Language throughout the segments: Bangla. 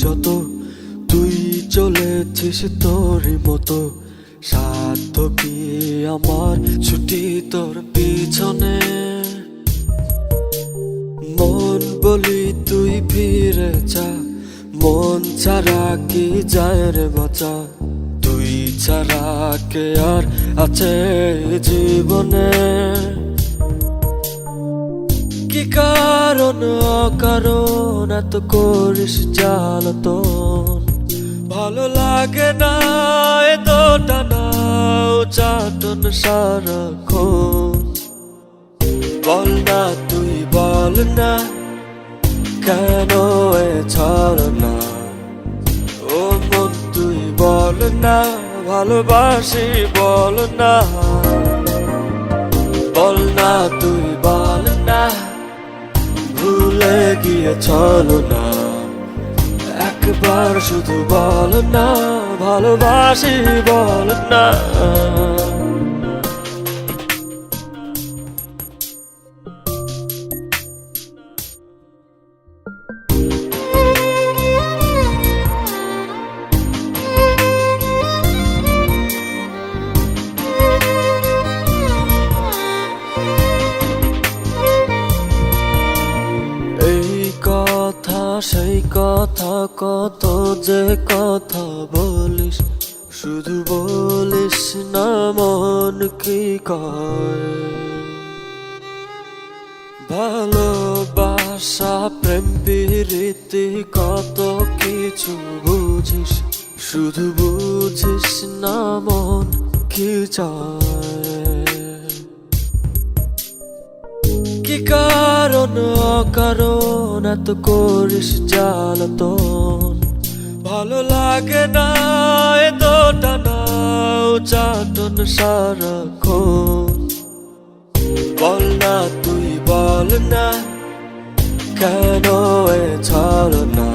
যত তুই চলেছিস তোরই মতো, সাধ্য কি আমার ছুটি তোর পিছনে। মন বলি তুই ফিরে যা, মন ছাড়া কি যায় রে বাঁচা, তুই ছাড়া কে আর আছে জীবনে। কি কারণ অকারণ এত করিস জ্বালাতন, ভালো লাগে না এ তো টানা চাটন সারাক্ষণ। বল না তুই বল না, কেন এ ছলনা, ও মন তুই বল না, ভালোবাসি বল না। বল না তুই বল না, ভুলে গিয়ে চলো না, একবার শুধু বল না, ভালোবাসি বল না। সেই কথা কত যে কথা বলিস, শুধু বলিস না মন কি কয়। ভালোবাসা প্রেম প্রীতি কত কিছু বুঝিস, শুধু বুঝিস না মন কি চায়। কি কারণ অকারণ এত করিস জ্বালাতন, ভালো লাগে না এ তো টানা চাটন সারাক্ষণ। বল না তুই বল না, কেন এ ছলনা,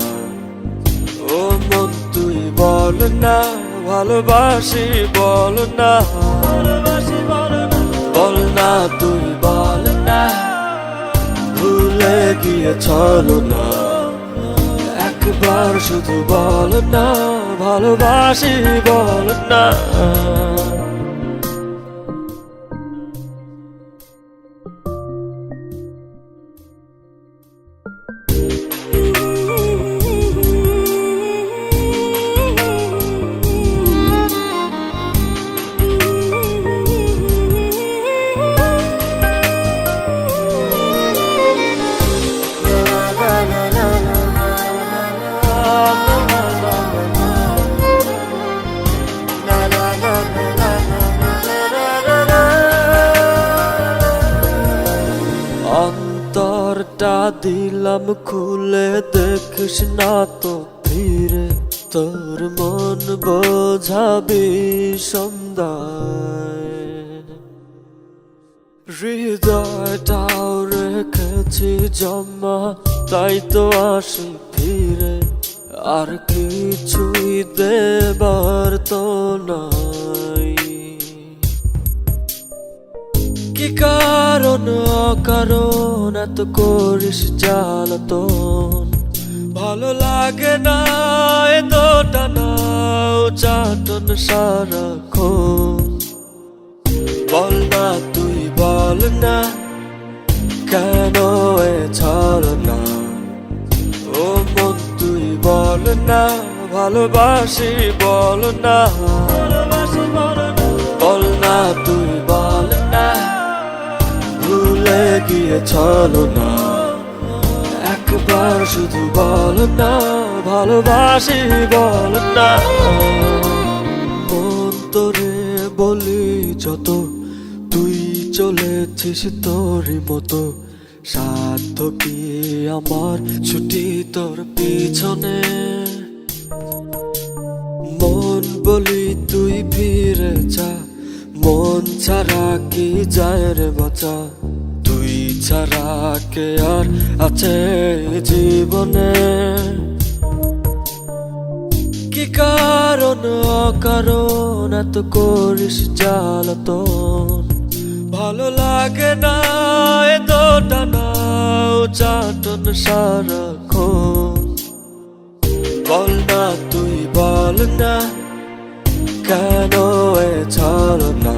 ও মন তুই বল না, ভালোবাসি বল না। বল না তুই বল না, ভুলে গিয়ে চলো না, একবার শুধু বল না, ভালোবাসি বল না। অন্তরটা দিলাম খুলে, দেখিস না তো ফিরে, তোর মন বোঝাবি সন্ধ্যায়। হৃদয়টাও রেখেছি জমা, তাই তো আসি ফিরে, আর কিছুই দেবার তো নাই। কি কারণ অকারণ এত করিস জ্বালাতন, ভালো লাগে না এ তো টানা চাটন সারাক্ষণ। বল না তুই বল না, কেন এ ছলনা, ও মন তুই বল না, ভালোবাসি বল না। বল না তুই বল না, ভুলে গিয়ে চলো না, একবার শুধু বল না, ভালোবাসি বল না। মন তোরে বলি যত তুই চলেছিস তোরই মতো, সাধ্য কি আমার ছুটি তোর পিছনে। মন বলি তুই ফিরে যা, মন ছাড়া কি যায় রে বাঁচা, তুই ছাড়া কে আর আছে জীবনে। কি কারণ অকারণ এত করিস জ্বালাতন, ভালো লাগে না এ তো টানা চাটন সারাক্ষণ। বল না তুই বল না কেন এ ছলনা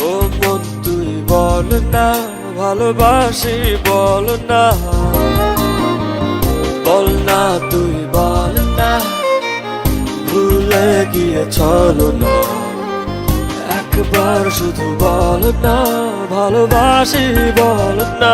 ও মন তুই বল না ভালোবাসি বল না বল না তুই বল না ভুলে গিয়ে ছলনা একবার শুধু বল না ভালোবাসি বল না